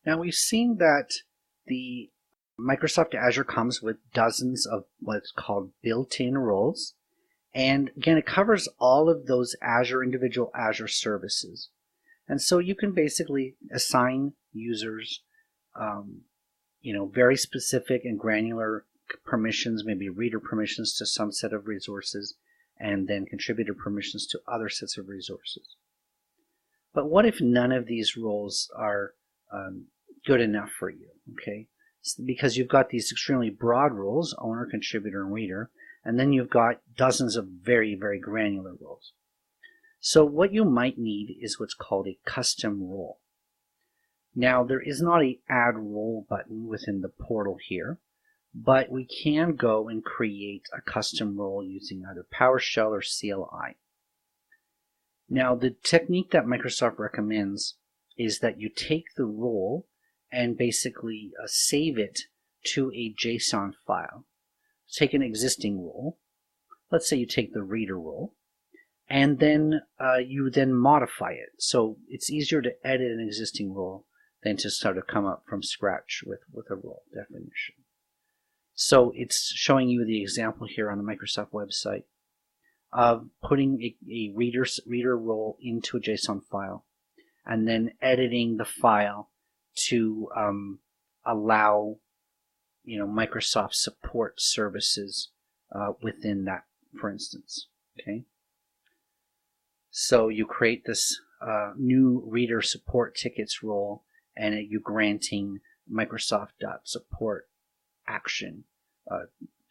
Now we've seen that the Microsoft Azure comes with dozens of what's called built-in roles. And again, it covers all of those individual Azure services. And so you can basically assign users, very specific and granular permissions, maybe reader permissions to some set of resources, and then contributor permissions to other sets of resources. But what if none of these roles are good enough for you? Okay, because you've got these extremely broad roles, owner, contributor, and reader, and then you've got dozens of very, very granular roles. So what you might need is what's called a custom role. Now, there is not an add role button within the portal here, but we can go and create a custom role using either PowerShell or CLI. Now, the technique that Microsoft recommends is that you take the role and basically save it to a JSON file. Take an existing role. Let's say you take the reader role, and then you then modify it. So it's easier to edit an existing role than to sort of come up from scratch with a role definition. So it's showing you the example here on the Microsoft website of putting a reader role into a JSON file and then editing the file to allow Microsoft support services within that, for instance. Okay, so you create this new reader support tickets role, and you granting Microsoft.support action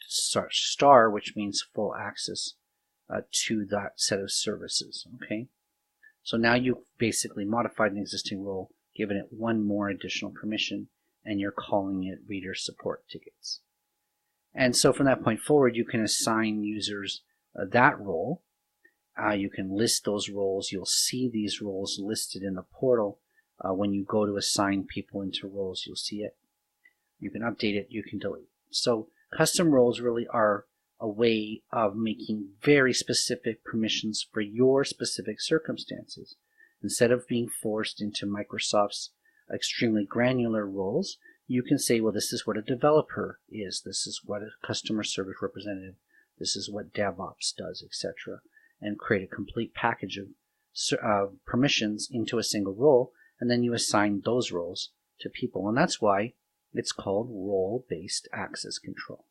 star, which means full access to that set of services. Okay, so now you've basically modified an existing role, given it one more additional permission, and you're calling it reader support tickets. And so from that point forward, you can assign users that role. You can list those roles. You'll see these roles listed in the portal. When you go to assign people into roles, you'll see it. You can update it. You can delete. So custom roles really are a way of making very specific permissions for your specific circumstances. Instead of being forced into Microsoft's extremely granular roles, you can say, well, this is what a developer is, this is what a customer service representative, this is what DevOps does, etc., and create a complete package of permissions into a single role, and then you assign those roles to people. And that's why it's called role-based access control.